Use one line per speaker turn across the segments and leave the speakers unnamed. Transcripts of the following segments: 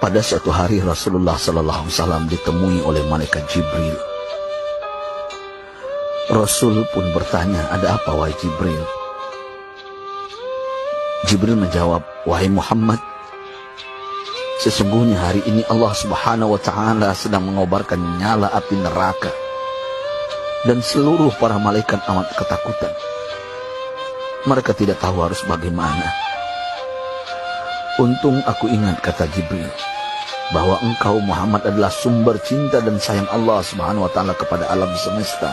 Pada suatu hari Rasulullah SAW ditemui oleh malaikat Jibril. Rasul pun bertanya, "Ada apa wahai Jibril?" Jibril menjawab, "Wahai Muhammad, sesungguhnya hari ini Allah Subhanahu wa Ta'ala sedang mengobarkan nyala api neraka, dan seluruh para malaikat amat ketakutan. Mereka tidak tahu harus bagaimana. Untung aku ingat," kata Jibril, "bahwa engkau Muhammad adalah sumber cinta dan sayang Allah Subhanahu wa Ta'ala kepada alam semesta.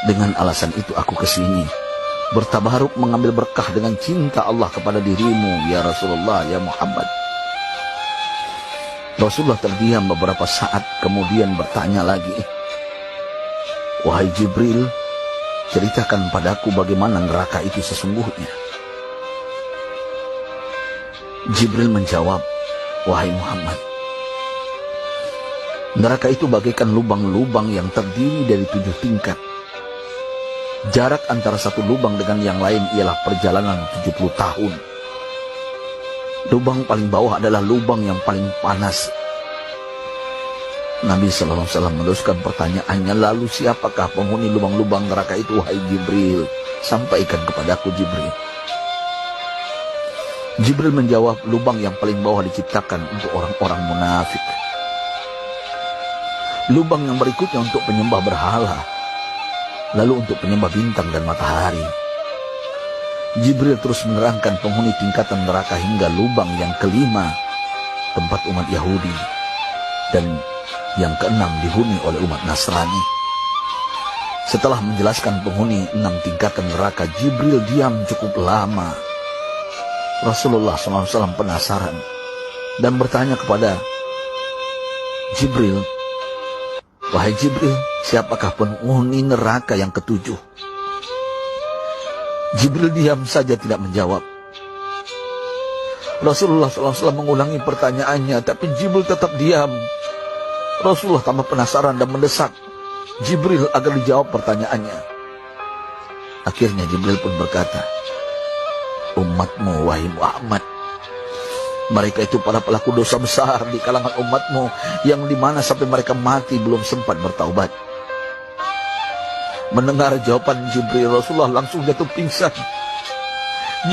Dengan alasan itu aku kesini, bertabaruk mengambil berkah dengan cinta Allah kepada dirimu, ya Rasulullah, ya Muhammad." Rasulullah terdiam beberapa saat, kemudian bertanya lagi, "Wahai Jibril, ceritakan padaku bagaimana neraka itu sesungguhnya." Jibril menjawab, "Wahai Muhammad, neraka itu bagaikan lubang-lubang yang terdiri dari 7 tingkat. Jarak antara satu lubang dengan yang lain ialah perjalanan 70 tahun. Lubang paling bawah adalah lubang yang paling panas." Nabi SAW meneruskan pertanyaannya, "Lalu siapakah penghuni lubang-lubang neraka itu wahai Jibril? Sampaikan kepadaku Jibril." Jibril menjawab, "Lubang yang paling bawah diciptakan untuk orang-orang munafik. Lubang yang berikutnya untuk penyembah berhala, lalu untuk penyembah bintang dan matahari." Jibril terus menerangkan penghuni tingkatan neraka hingga lubang yang kelima, tempat umat Yahudi, dan yang keenam dihuni oleh umat Nasrani. Setelah menjelaskan penghuni 6 tingkatan neraka, Jibril diam cukup lama. Rasulullah SAW penasaran dan bertanya kepada Jibril, "Wahai Jibril, siapakah penghuni neraka yang ketujuh?" Jibril diam saja tidak menjawab. Rasulullah SAW mengulangi pertanyaannya, tapi Jibril tetap diam. Rasulullah tambah penasaran dan mendesak Jibril agar dijawab pertanyaannya. Akhirnya Jibril pun berkata, "Umatmu wahai Muhammad, mereka itu para pelaku dosa besar di kalangan umatmu, yang dimana sampai mereka mati belum sempat bertaubat." Mendengar jawaban Jibril, Rasulullah langsung jatuh pingsan.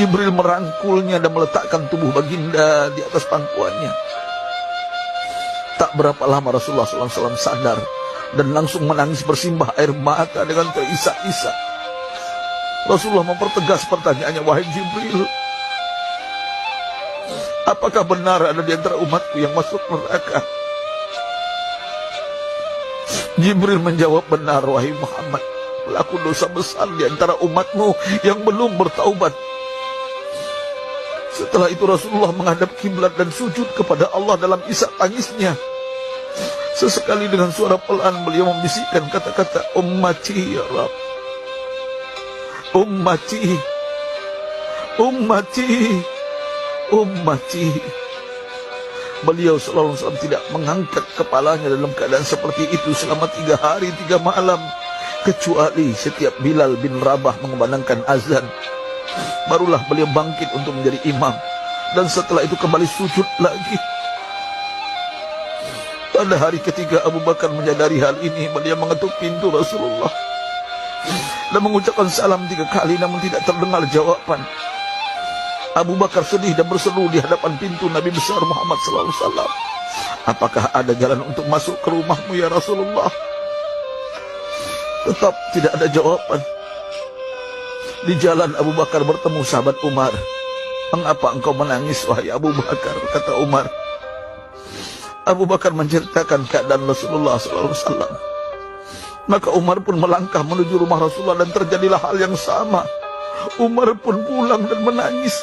Jibril merangkulnya dan meletakkan tubuh baginda di atas pangkuannya. Tak berapa lama Rasulullah SAW sadar dan langsung menangis bersimbah air mata dengan terisak-isak. Rasulullah mempertegas pertanyaannya, "Wahai Jibril, apakah benar ada di antara umatku yang masuk neraka?" Jibril menjawab, "Benar wahai Muhammad, pelaku dosa besar di antara umatmu yang belum bertaubat." Setelah itu Rasulullah menghadap kiblat dan sujud kepada Allah dalam isak tangisnya. Sesekali dengan suara pelan beliau membisikkan kata-kata, "Ummati ya Rabb, ummati, ummati, ummati." Beliau SAW tidak mengangkat kepalanya dalam keadaan seperti itu selama 3 hari 3 malam, kecuali setiap Bilal bin Rabah mengumandangkan azan, barulah beliau bangkit untuk menjadi imam, dan setelah itu kembali sujud lagi. Pada hari ketiga Abu Bakar menyadari hal ini, beliau mengetuk pintu Rasulullah dan mengucapkan salam 3 kali, namun tidak terdengar jawaban. Abu Bakar sedih dan berseru di hadapan pintu Nabi besar Muhammad SAW, "Apakah ada jalan untuk masuk ke rumahmu ya Rasulullah?" Tetap tidak ada jawaban. Di jalan Abu Bakar bertemu sahabat Umar. "Mengapa engkau menangis wahai Abu Bakar?" kata Umar. Abu Bakar menceritakan keadaan Rasulullah SAW. Maka Umar pun melangkah menuju rumah Rasulullah dan terjadilah hal yang sama. Umar pun pulang dan menangis.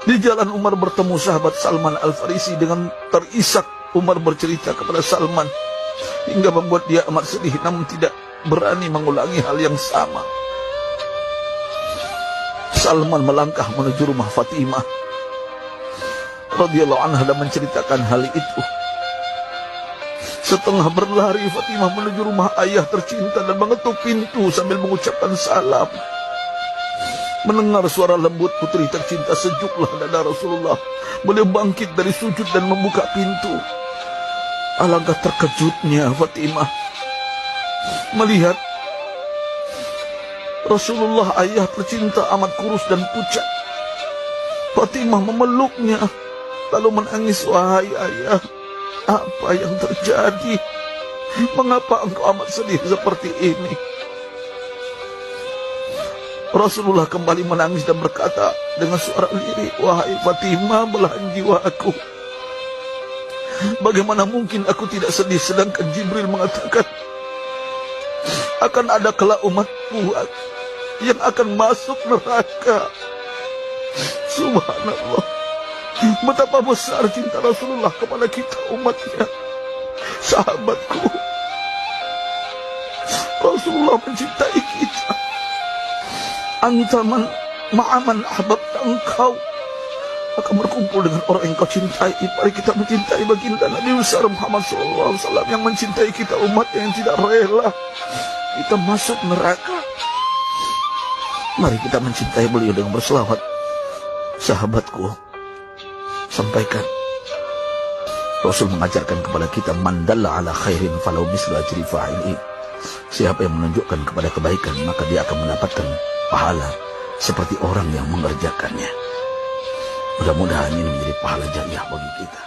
Di jalan Umar bertemu sahabat Salman Al-Farisi. Dengan terisak Umar bercerita kepada Salman hingga membuat dia amat sedih, namun tidak berani mengulangi hal yang sama. Salman melangkah menuju rumah Fatimah radhiyallahu anha dan menceritakan hal itu. Setengah berlari Fatimah menuju rumah ayah tercinta dan mengetuk pintu sambil mengucapkan salam. Mendengar suara lembut putri tercinta, sejuklah dada Rasulullah. Beliau bangkit dari sujud dan membuka pintu. Alangkah terkejutnya Fatimah melihat Rasulullah, ayah tercinta, amat kurus dan pucat. Fatimah memeluknya lalu menangis. Wahai ayah, apa yang terjadi? Mengapa engkau amat sedih seperti ini? Rasulullah kembali menangis dan berkata dengan suara lirih, wahai Fatimah, belahan jiwa aku. Bagaimana mungkin aku tidak sedih sedangkan Jibril mengatakan akan ada kelak umatku yang akan masuk neraka. Subhanallah, betapa besar cinta Rasulullah kepada kita umatnya. Sahabatku, Rasulullah mencintai kita. Antaman ma'aman ahbabta, engkau akan berkumpul dengan orang yang kau cintai. Mari kita mencintai baginda Nabi besar Muhammad SAW yang mencintai kita umat yang tidak rela kita masuk neraka. Mari kita mencintai beliau dengan berselawat. Sahabatku, sampaikan, Rasul mengajarkan kepada kita, man dalla ala khairin falau mislu ajri fa'ili. Siapa yang menunjukkan kepada kebaikan, maka dia akan mendapatkan pahala seperti orang yang mengerjakannya. Mudah-mudahan ini menjadi pahala jariah bagi kita.